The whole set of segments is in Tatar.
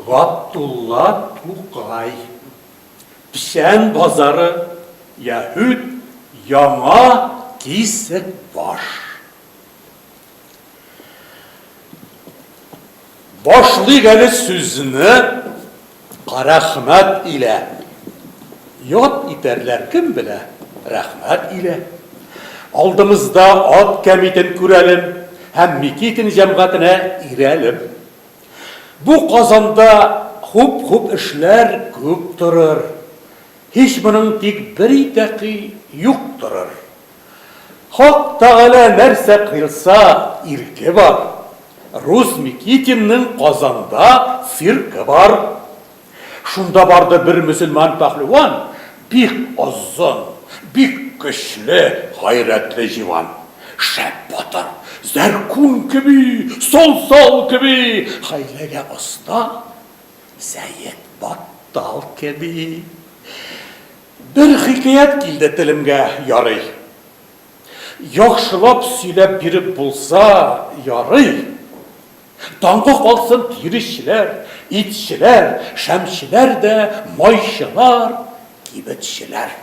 Габдулла Тукай. Пішен базары, яһүд, яңа кисек баш. Башлык әле сүзне рәхмәт илә. Ят итәрләр кем белә? Рәхмәт илә. Алдымызда ат кәмитен күрәлем, һәм Микитин җәмгатенә ирәлем. Бу Казанда хуп эшләр күп торыр. Һич моның тик бер итәки юк торыр. Хак Тәгалә нәрсә кылса ирке бар. Рус Микитинның Казанда циркы бар. Шунда барды бер мөселман пәһлеван, бик озын, бик көчле, гайрәтле җиван. Шәп батыр, зәркун кеби, солсал кеби, хәйләгә оста, Сәйет Баттал кеби. Бер хикаят килде телемгә, ярый. Яхшылап сөйләп биреп булса, ярый. Таңга калсын тирешчеләр, итчеләр, шәмчеләр дә, майчылар, кибетчеләр.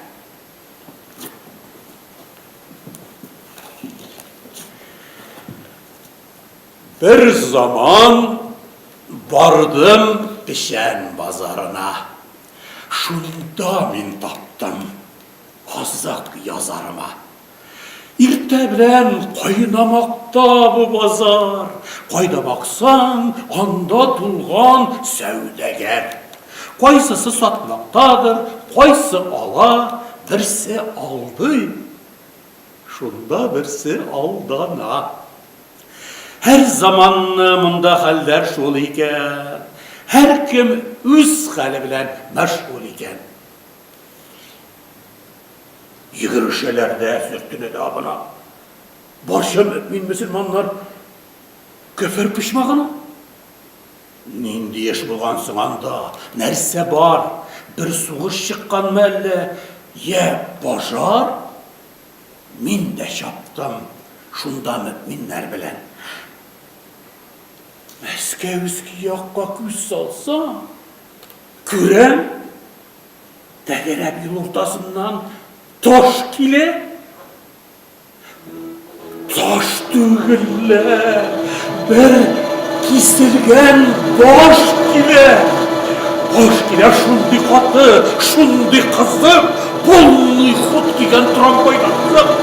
Bir zaman bardым Пешән базарына. Шунда мин таптым казак язарыма. Иртә белән кайнамакта бу базар. Кайда баксаң, анда тулган сәүдәгәр. Кайсысы сатмактадыр, кайсы ала, берсе алды. Шунда берсе алдана. Һәр заманны монда хәлләр шул икән. Һәр кем үз хәле белән мәшгуль икән. Йөгерешәләрдә сөртенә абына. Барча мөмин мөселманнар көфер пишмагына. Нинди яш булгансың анда? Нәрсә бар? Бер сугыш чыкканмы әллә? Я пожар? Мин дә чаптым шунда мөминнәр белән. Мәскәүский якка күз салсам, күрәм, тәгәрәп юл уртасыннан таш килә. Таш түгелләр, бер киселгән баш килә. Баш килә шундый каты, шундый кызып, полный ход кигән трамвайдан кызып.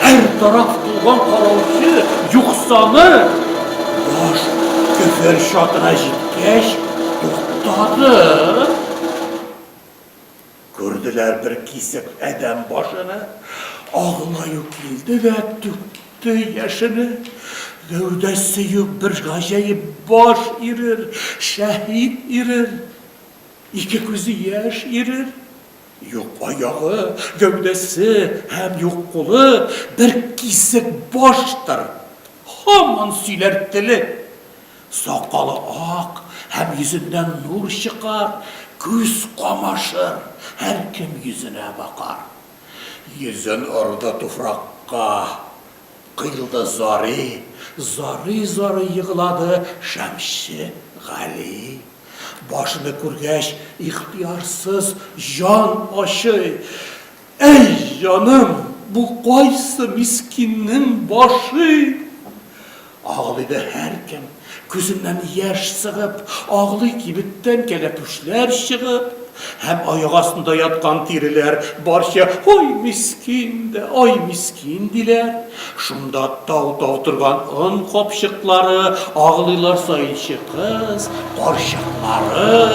Һәр тараф тулган караучы, юксаны. Баш көфер шатына җиткәч, туктады. Күрделәр бер кисек әдәм башыны, аглаю килде дә түкте яшене. Гәүдәсе юк бер гаҗәеп баш ирер, шәһид ирер. Ике күзе яшь ирер. Юк аягы, гәүдәсе һәм юк кулы, бер кисек баштыр. Һаман сөйләр теле. Сакалы ак, һәм йөзеннән нур чыкар, күз камашыр, һәр кем йөзенә бакар. Йөзен орды туфракка, кыйлды зары, зары йыглады Шәмши Гали. Башыны күргәч, ихтиярсыз жан ашый. Әй җаным, бу кайсы мискиннең башы? Ağlıydı her kim, gözünden yaş sığıp, ağlı kibitten kelepüşler çıkıp, hem ayak astında yatkan tiriler, barşa oy miskin diler. Şunda tav turgan ın kopşıkları, ağlılar sayışı kız, qarşıkları.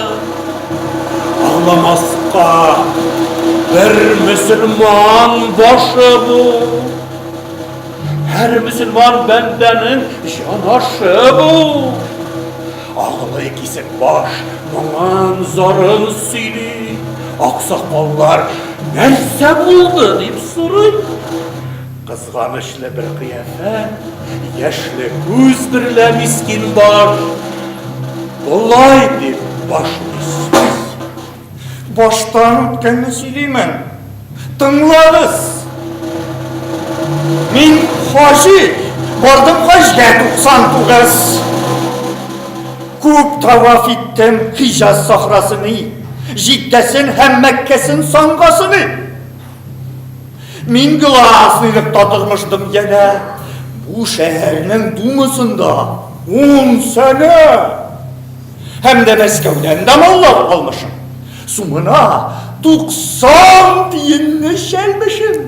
Ağlamazka bir Müslüman başı bu. Her Müslüman bendenin janaşı bu. Ağlı ikisi baş, aman zarın sili. Aksakallar nerse buldu deyip soruy. Kızganışlı bir kıyafet, yaşlı göz birle miskin baş. Bulay deyip başlıyız. Baştan ötkənini söyleyeyim. Tınlarız. Min Hacı, vardım Hacı'ya 99. Күп таваф иттім Хижаз сахрасыны, Жиддесін һәм Мәккесін саңғасыны. Мин гласлылықта тұрмыштым ене, Бу шәһәрнең думысында 10 сәне. Һәм дә Мәскәүдән дамаллап қалмышым. Сумына 90 тиенне шәлмешім.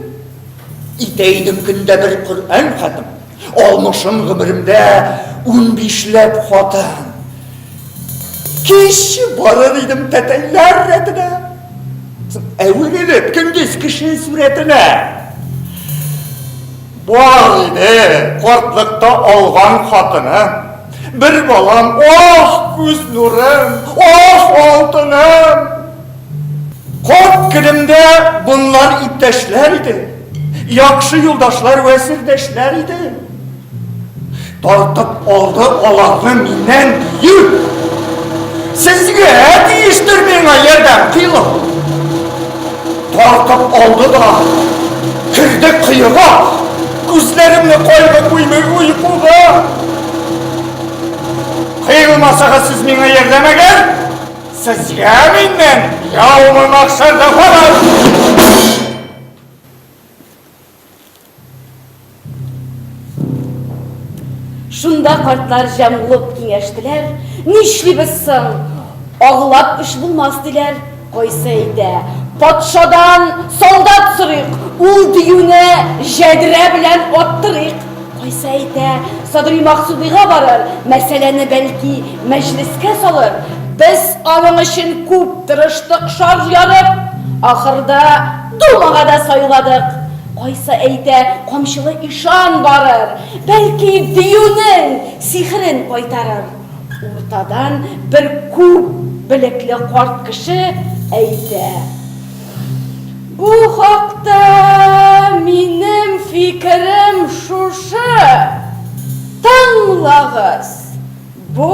Итәйдім күндә бір Құр'ан хатым. Алмышым гомеремдә 15ләп хатын. Кеш барыр идем тәтәйләр рәтенә. Әүрелеп көндез кеше сүрәтенә. Бар иде картлыкта алган хатыны. Bir balam, oh күз нурым, oh алтыным. Кот көнемдә bunlar иптәшләр иде. Яхшы юлдашлар вә сердәшләр иде. Тартып алды аларны миннән йүк. Сезгә тиештер миңа ярдәм кыйлып. Тартып алды да кирде кыйга. Күзләремне кайгы куймый уйкуга. Кыйылмасагыз сез миңа ярдәмәгәр, сезгә миннән яумы махшарда фараз. Шунда картлар җәмгылып киңәштеләр. Нишлибез соң? Агылап эш булмас диләр. Кайсы әйтә, патшадан солдат сорыйк, ул диюне җәдрә белән аттырыйк. Кайсы әйтә, Садри Максудига барыр, мәсьәләне бәлки мәҗлескә салыр. Без аның өчен күп тырыштык, шар ярып, ахырда думага да сайладык. Кайсы әйтә, камчылы ишан барыр, бәлки диюнең сихрен кайтарыр. Уртадан бер күп билекле карт кеше әйтә. Бу хакта минем фикерем шушы. Тыңлагыз. Бу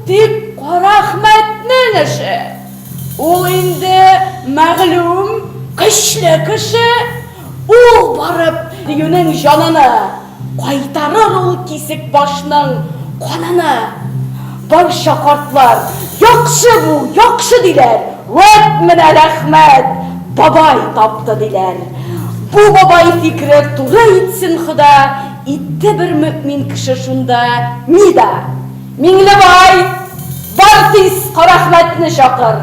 тик Карахмәтнең эше. Ул инде мәгълүм көчле кеше. Ул барып диюнең җанына кайтарыр ул кисек башның канына. Барча картлар яхшы бу, яхшы диләр. Вәт менә рәхмәт, бабай тапты диләр. Бу бабай фикре туры итсен Хода, итте бер мөэмин кеше шунда. Нида? Миңлебай, бар тиз Карахмәтне чакыр.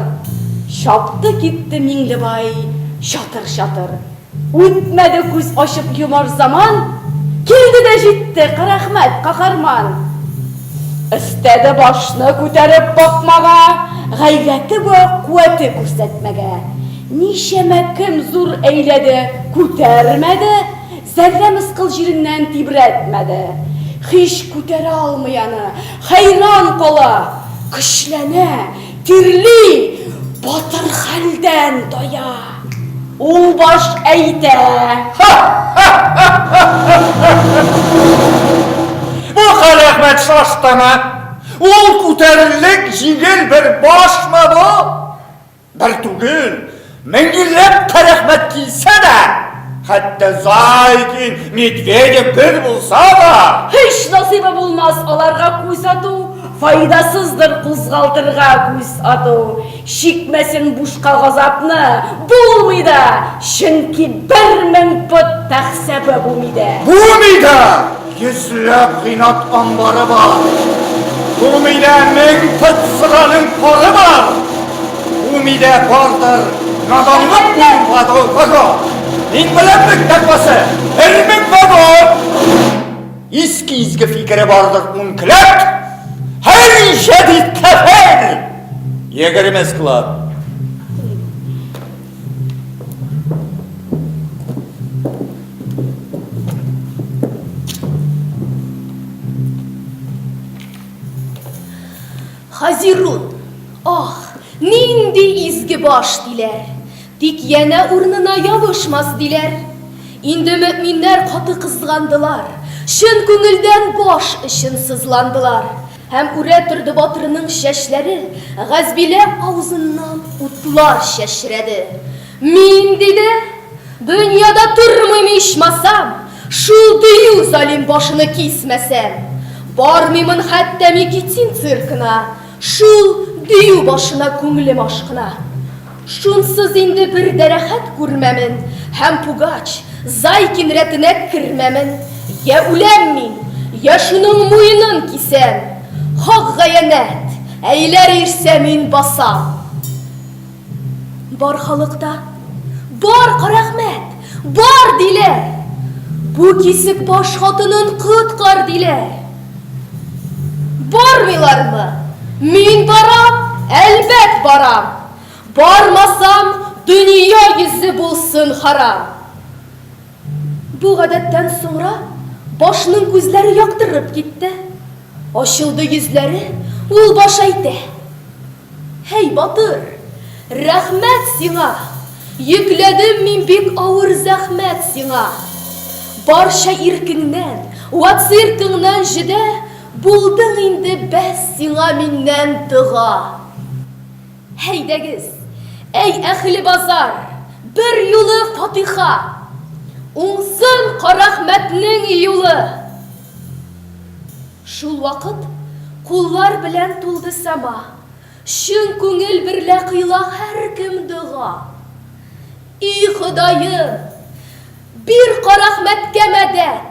Чапты китте Миңлебай, чатыр-чатыр. Үтмәде күз ачып йомар заман, килде дә җитте Карахмәт каһарман. Өстәде башны күтәреп бакмага, гайрәте вә куәте күрсәтмәгә. Нишәмә кем зур әйләде, күтәрмәде, зәррә мыскыл җиреннән тибрәтмәде. Һич күтәрә алмый аны, хәйран кала, көчләнә, тирли, батыр хәлдән тая. Ул баш әйтә. Бу Карахмәт шаштымы? Ул күтәрерлек җиңел бер башмы бу? Бер түгел, меңгилләп Карахмәт килсә дә, хәтта Зайкин, Медведев бер булса да, Һич насыйбы булмас аларга күз ату, файдасыздыр кузгалтырга күз ату. Шикмәсен бушка газапны, булмый да, чөнки 1000 пот тәхсәбе булмыйда. Булмыйда! Йөзләп гыйнат амбары бар. Булмыйда 1000 пот сыраның пары бар. Булмыйда бардыр наданлык булмады. Мин белән мәктәпсе, 1000 вагон. Изге фикере бардыр ункләп. Һәр җәдид кафер. Егермес клуб. Хазирун, нинди изге баш диләр, тик янә урнына ябышмас диләр. Инде мөэминнәр каты кызгандылар, чын күңелдән баш өчен сызландылар. Һәм үрә торды батырының чәчләре, Газбилә авызыннан утлар чәчрәде. Мин диде, дөньяда тормыйм ичмасам, шул дию залим башыны кисмәсәм. Бармыймын хәтта Микитин циркына, шул дию башына күңлем ашкына. Шунсыз инде бер дәрәхәт күрмәмен, һәм Пугач, Зайкин рәтенә кермәмен. Я үләм мин, я шуның муенын кисәм. Хак гаянәт, әйләр ирсә мин басам. Бар халыкта, бар Карахмәт, бар диләр. Бу кисек баш хатынын коткар диләр. Бармыйлармы? Мин барам, әлбәт барам. Бармасам, дөнья йөзе булсын харам. Бу гадәттән соңра башның күзләре яктырып китте. Ачылды йөзләре, ул баш әйтә: "Һей батыр, рәхмәт сиңа. Йөкләдем мин бик авыр зәхмәт сиңа. Барча иркеңнән, вациркыңнан җидә, булдың инде бәс сиңа миннән дога. Һәйдәгез, әй әхли базар, бер юлы фатиха. Уңсын Карахмәтнең юлы." Шул вакыт куллар белән тулды сама. Шын күңел берлә кыйла һәркем дога. И Ходаем, бир Карахмәткә мәдәт.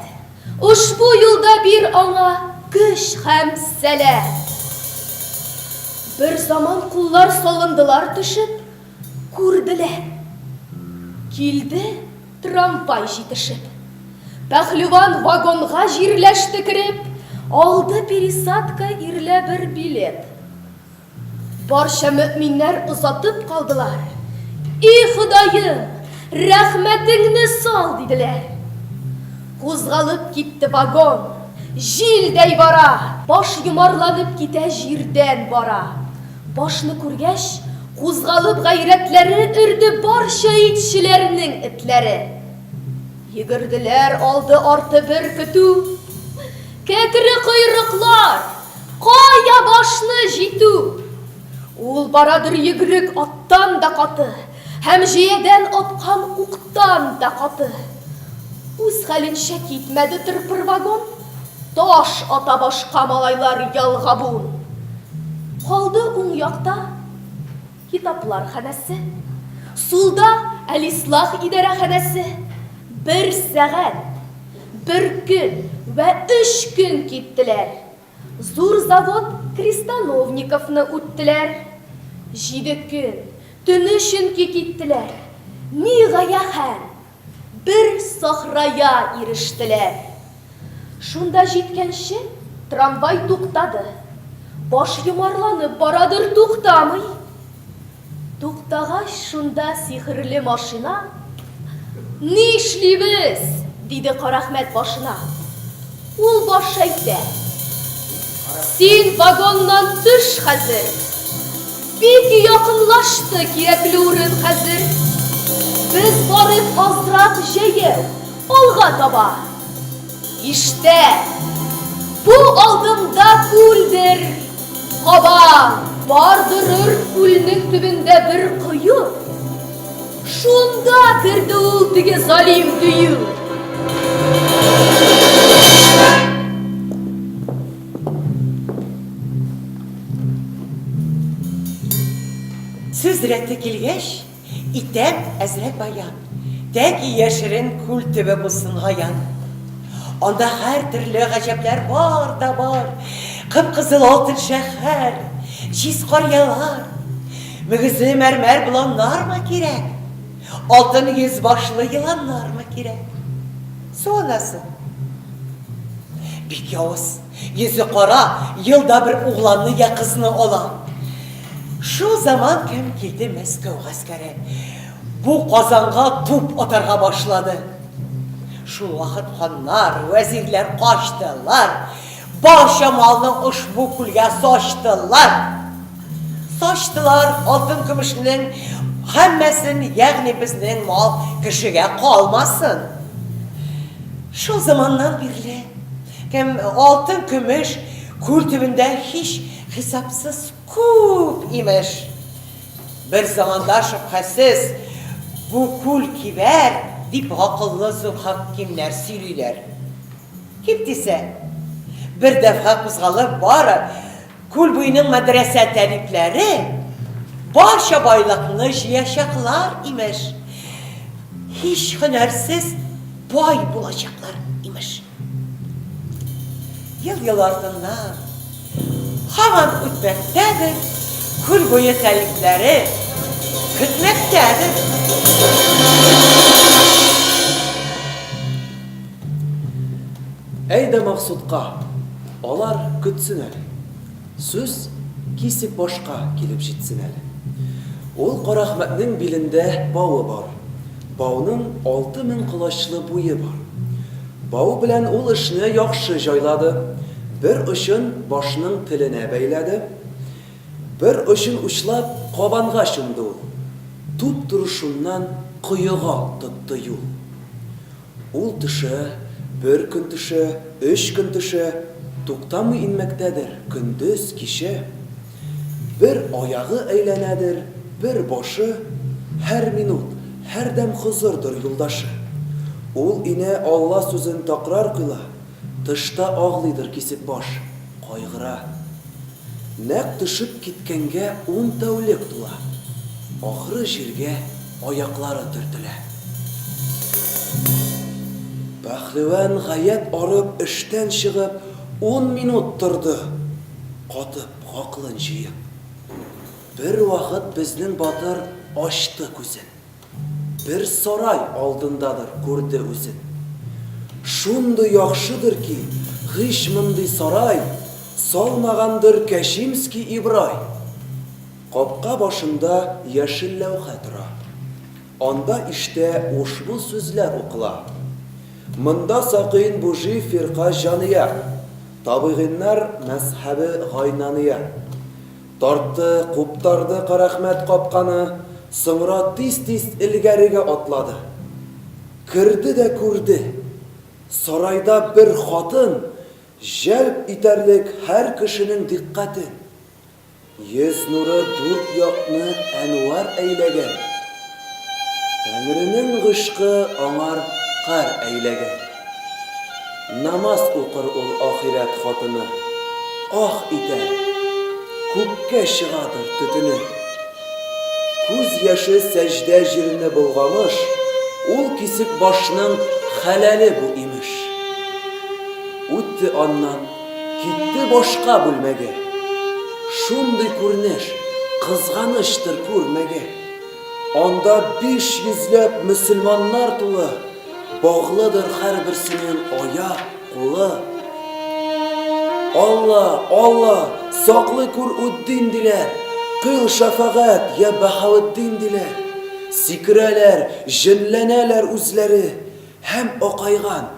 Ушбу юлда бир аңа көч һәм сәләт. Бер заман куллар салындылар төшеп, күрделәр. Килде трамвай җитешеп. Пәһлеван вагонга җирләште кереп, алды пересадка ирлә бер билет. Барча мөэминнәр озатып калдылар. И Ходаем, рәхмәтеңне сал диделәр. Кузгалып китте вагон, җилдәй бара, баш йомарланып китә җирдән бара. Башны күргәч, кузгалып гайрәтләре өрде барча итчеләрнең этләре. Йөгерделәр алды арты бер көтү. Кәкре койрыклар, кая башны җитү. Ул барадыр йөгрек аттан да каты, һәм җиядән аткан уктан да каты. Үз хәленчә китмәде тырпыр вагон, таш ата башка малайлар ялгабун. Калды уң якта китаплар хәнәсе, сулда Әл-Ислах идарәханәсе. Бер сәгать, бер көн вә 3 көн киттеләр. Зур завод Крестановниковны үттеләр. 7 көн, төне чөнки киттеләр. Ни гаяһән, бер сахрая ирештеләр. Шунда җиткәнче трамвай туктады. Баш йомарланып барадыр, туктамый. Туктагач шунда сихрле машина. Ни эшлибез? Диде Карахмәт башына. Ул баш әйтә: "Син вагоннан төш хәзер. Бик якынлашты кирәкле урын хәзер. Без барып азрак җәяү, алга таба. Иштә, бу алдымда күлдер. Каба, бардырыр күлнең төбендә бер кою. Шунда керде ул теге залим дөю." Сүз рәте килгәч, итәм әзрәк баян. Тәки яшерен күл төбе булсын гаян. Анда һәр төрле гаҗәпләр бар да бар. Кып-кызыл алтын шәһәр, җиз карьялар. Мөгезе мәрмәр боланнармы кирәк? Алтын йөз башлы йыланнармы кирәк? Сонасы. Бик явыз, йөзе кара, елда бер угланны я кызны ала. Шу заман кем килде Мәскәү гаскәре. Бу Казанга туп атарга башлады. Шул вакыт ханнар, вәзирләр качтылар. Барча малны ушбу күлгә сачтылар. Сачтылар алтын көмешнең һәммәсен, ягъни безнең мал кешегә калмасын. Шул заманнан бирле кем алтын көмеш күл төбендә һич хисапсыз күп имеш. Бер заманда шөбһәсез бу күл кибәр дип гакыллы зур хакимнәр сөйлиләр. Ким дисә, bir defa kuzgalıp var. Kulbuyunun medrese teripleri barşa baylıklı yaşaklar imiş. Hiç hünersiz bay bulacaklar imiş. Yıl ardından havan ütmektedir. Kulbuyu teripleri kütmektedir. Әйдә Максутка, алар көтсен әле. Сүз кисеп башка килеп җитсен әле. Ул Карахмәтнең билендә бауы бар. Бауның 6000 кылачлы буе бар. Бау белән ул эшне яхшы җайлады. Бер очын башның теленә бәйләде. Бер очын учлап кабанга чумды ул. Туп турышыннан кыйыга тотты юл. Ул төшә, bir көн төшә, 3 көн төшә, туктамый инмәктәдер көндез кичә. Бер аягы әйләнәдер, бер башы, һәр минут, һәрдәм хозурдыр юлдашы. Ул инә Алла сүзен такрар кыла, тышта аглыйдыр кисеп баш, кайгыра. Нәк төшеп киткәнгә 10 тәүлек тула. Ахры җиргә аяклары төртелә. Пәһлеван гаять арып эштән чыгып 10 минут торды. Катып хаклын җыеп. Бер вакыт безнең батыр ачты күзен. Бер сарай алдындадыр күрде үзен. Шундый яхшыдыр ки, гыш мондый сарай салмагандыр Кәшимский Ибрай. Капка башында яшел ләүхә тора. Анда иштә ушбу сүзләр укыла. Монда сакин бужи фирка җания. Табигыннар мәзһәбе гайнания. Тартты, куптарды Карахмәт капканы, соңра тиз-тиз илгәрегә атлады. Кирде дә күрде. Сарайда бер хатын җәлп итәрлек һәр кешенең диккатен. Йөз нуры дүрт якны әнвар әйләгән. Тәңренең гышкы аңар кар әйләгән. Намаз укыр ул ахирәт хатыны. Ах итәр, күккә чыгадыр төтене. Күз яшы сәҗдә җирне булгамыш, ул кисеп башның хәләле бу имеш. Үтте аннан, китте башка бүлмәгә. Шундый күренеш, кызганыштыр күрмәгә. Анда 500ләп мөселманнар тулы, баглыдыр һәрберсенең аяк, кулы. Алла, Алла, саклы күр үддин диләр, кыл шафагат я Баһаветдин диләр. Сикрәләр, җенләнәләр үзләре, һәм акайган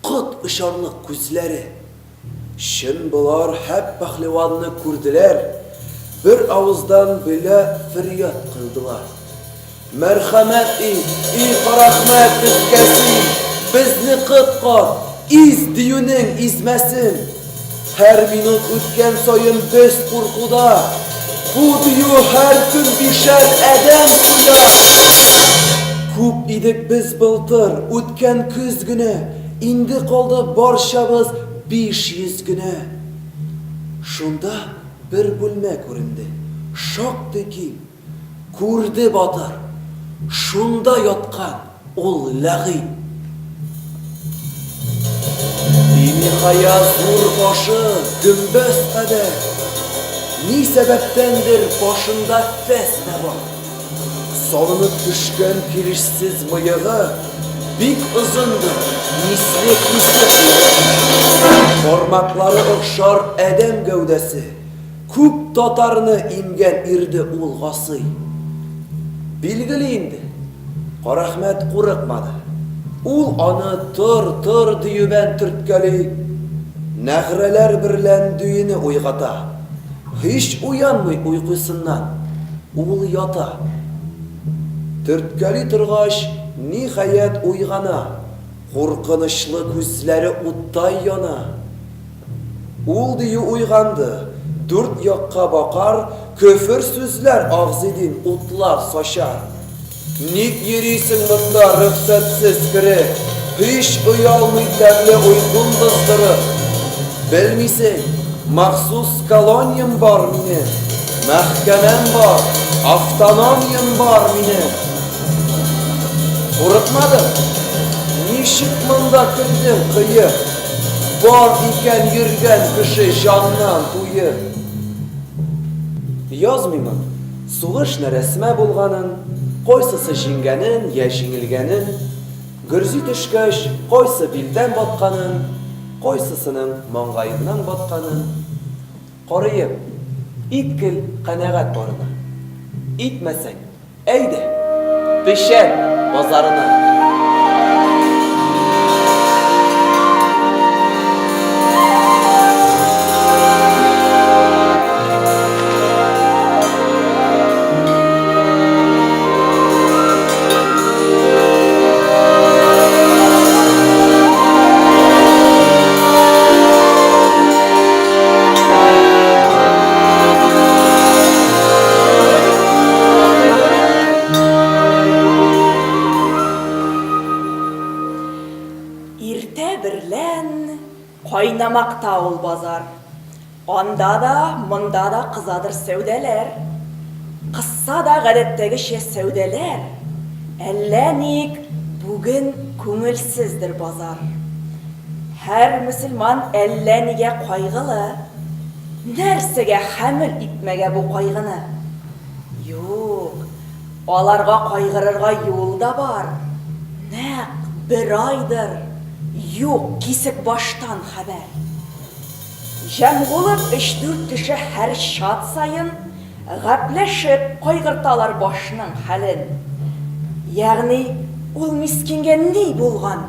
кыт ишарлык күзләре. Шын булар һәп пәһлеванны күрделәр, бер авыздан белә фирят кылдылар. Мәрхәмәт и Карахмәт безгәси, безне кыткар, из диюнең измәсен. Һәр минут үткән саен без куркуда, бу дию һәр көн бишәр әдәм суда. Күп идек без былтыр, үткән көз генә, инде калды барчабыз 500 генә. Шунда бер бүлмә күренде, шактый киң, күрде батыр. Шунда яткан ул ләгый. Биниһая зур башы, гөмбәз кадәр. Ни сәбәптәндер башында фәсмә бар. Салынып төшкән килешсез мыегы бик озындыр, мислек. Бармаклары охшар әдәм гәүдәсе. Күп татарны имгән ирде ул гасый. Билгеле инде, Карахмәт курыкмады. Ул аны тыр диюбән төрткәли, нәгърәләр берлән düйене уйгата. Һич уянмый уйкысыннан, ул ята. Төрткәли торгач, ниһаят уйгана, куркынычлы күзләре уттай яна. Ул дию уйганды, 4 якка бакар, көфер сүзләр агзыдин утлар сачар. Ник йөрисең монда рөхсәтсез кире, һич уялмый тәмле уйкун боздырып. Белмисең, махсус колониям бар мине, мәхкәмәм бар, автономиям бар мине. Курыкмадым. Ничек монда килдең кые? Бар икән йөргән кеше җаннан туе. Язмыймын. Сугыш нәрәсмә булганын, кайсысы җиңгәнен, я җиңелгәнен, гөрзи төшкәч, кайсы билдән батканын, кайсысының маңгаеннан батканын. Карыйм, иткел канәгать барына. Итмәсәң, әйдә, пешәр базарына. Иртә берлән кайнамакта ул базар. Анда да, монда да кызадыр сәүдәләр. Кысса да гадәттәгечә сәүдәләр. Әллә ник бүген күңелсездер базар. Һәр мөселман әллә нигә кайгылы. Нәрсәгә хәмил итмәгә бу кайгыны? Юк, аларга кайгырырга юл да бар. Нәкъ бер айдыр. Юк, кисек баштан хәбәр. Җәм булып 3-4 кеше һәр шат сайын гапләшеп кайгырталар башның хәлен. Ягъни, ул мискингә ни булган?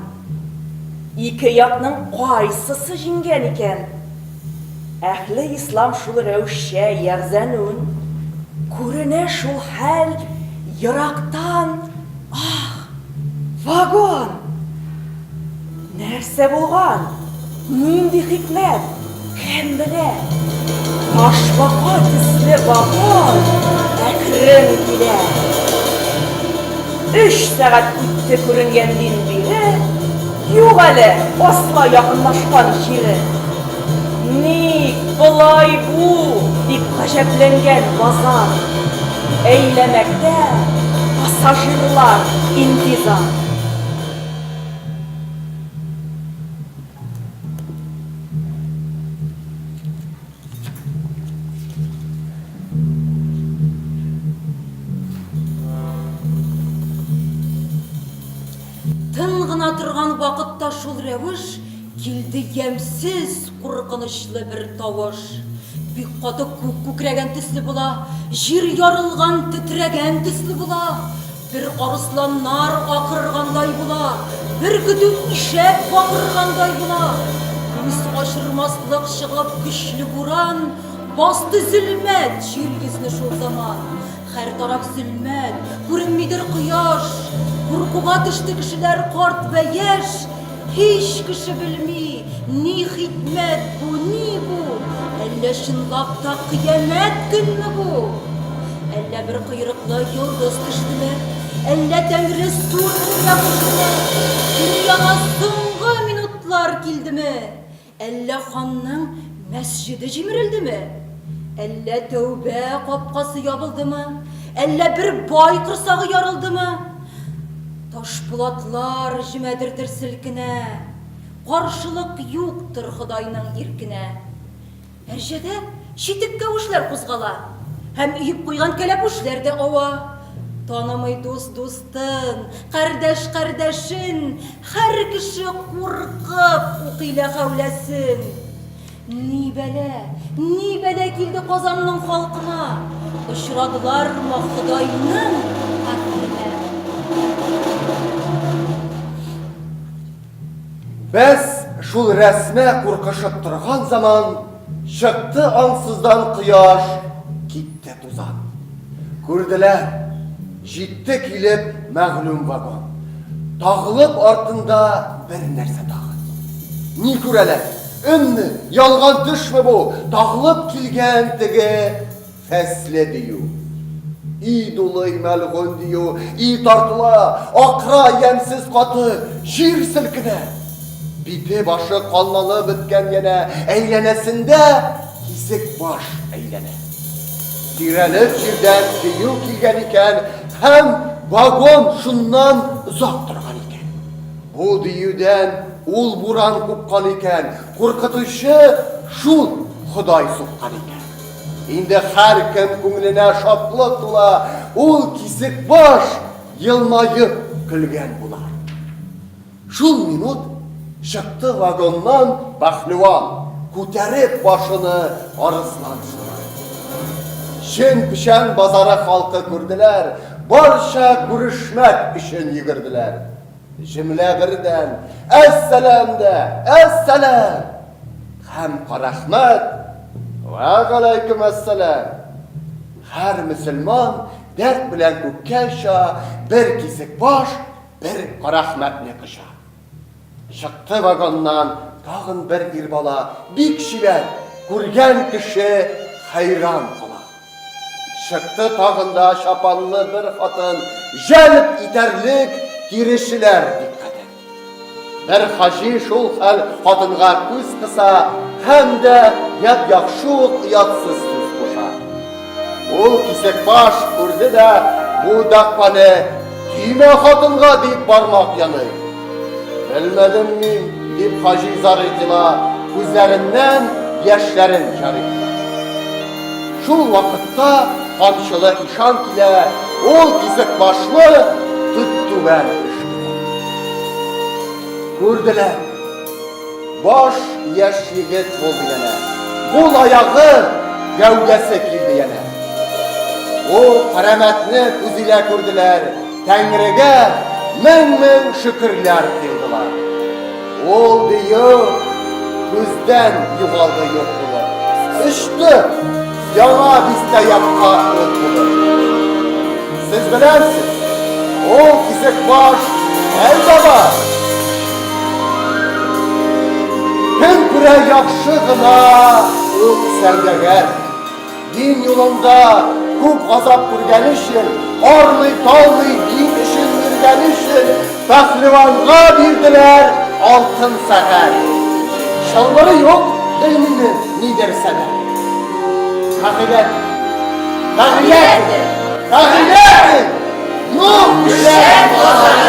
Ике якның кайсысы җиңгән икән? Әхле ислам шул рәвешчә ягъзанун. Күренә шул хәл ерактан. Вагон! Нәрсә булган? Нинди хикмәт? Кем белә? Ташбака төсле вагон әкрен килә. 3 сәгать үтте күренгәндән бире, юк әле асла якынлашкан җире. Ник болай бу? Дип гаҗәпләнгән базар. Әйләнәктә пассажирлар интизам. Тын гына торган вакытта шул рәвеш килде ямьсез, куркынычлы бер тавыш. Бик каты күкрәгән төсле була, җир ярылган, тетрәгән төсле була. Бер арысланнар акыргандай була, бер көтү ишәк бакыргандай була. Күз ачырмаслык чыгып көчле буран, басты зөлмәт җир йөзне шул заман. Һәр тараф зөлмәт, күренмидер кояш. Куркуга төште кешеләр карт вә яшь. Һич кеше белми, ни хикмәт бу, ни бу? Әллә чынлап та кыямәт көнме бу? Әллә бер койрыклы йолдыз төштеме? Әллә Тәңре сүргә куштымы? Дөньяга соңгы минутлар килдеме? Әллә ханның мәсҗиде җимерелдеме? Әллә тәүбә капкасы ябылдымы? Әллә бер бай корсагы ярылдымы? Ташпулатлар җимәдердер селкенә, каршылык юктыр Ходайның иркенә. Әрҗәдә читек кәвешләр кузгала, һәм өеп куйган кәләпүшләр дә ава. Танымый дус дустын, кардәш кардәшен, һәр кеше куркып укыйлы хәүләсен. Ни бәлә килде Казанның халкына, очрадылар ма Ходайның хәкимә. Без шул рәсмә куркышып торган заман чыкты ансыздан кояш, китте тузан. Күрделәр, җитте килеп мәгълүм вагон. Тагылып артында бер нәрсә тагын. Ни күрәләр? Өнне, ялган төшме бу? Тагылып килгән теге фәсле дию. И дулый мәлгун дию, и тартыла, акра ямсыз каты, җир селкенә. Bipi başı kallalı bitken yine eğlenesinde kisik baş eğlene. Direlip jirden diyu kilgen iken hem vagon şundan uzak durgan iken. Bu diyüden ul buran kupkan iken, korkutucu şul Huday sokkan iken. Indi her kim көңленә şaplık tula, ul kisik baş yılmayıp külgen bular. Şul minut çıktı vagondan Bahlivan, kuterip başını arızlan sunar. Şen pişen bazara halkı gördüler, barşa görüşmek için yigirdiler. Cümle birden, esselam de, esselam. Hem rahmet, ve aleyküm esselam. Her Müslüman dert bilen kukkeşa, bir kisik baş, bir rahmetli kışa. Çıktı vagondan tağın bir irbala, bir kişiler, görgen kişi hayran kala. Çıktı tağında şapanlı bir hatın, jelip iterlik girişiler dikkat et. Bir hacı şul hal hatınga göz kısa, hem de yat yakşuk yatsız söz koşar. Ol kisek baş kurdu da bu dakpanı kime hatınga deyip barmak yanı. Bilmedim mi deyip hacı zarıydılar, gözlerinden yaşların carıydılar. Şu vakitte kamçılı işan ile ol kisek başlı tuttu ver düştüler. Gördüler, baş yaş yigit oldu yine, kol ayağı gövdesi kildi yine. O karametni üzüle gördüler, Tengri'ge men şükürler kıldılar. Ol diyor, gözden yuvaldı yoktular. İşte yana bizde yapma ötülür. Siz bilersiniz, o kisek baş el baba. Hem kure yakşığına ıl sevdeger. Din yolunda kup azap kurgenişin, arlı din işin yürgenişin, Pehlivan'a birdiler altın seher. Şalvarı yok, ilmini nidir seher. Kahilet, kahilet, kahilet, Nuh düşer bana.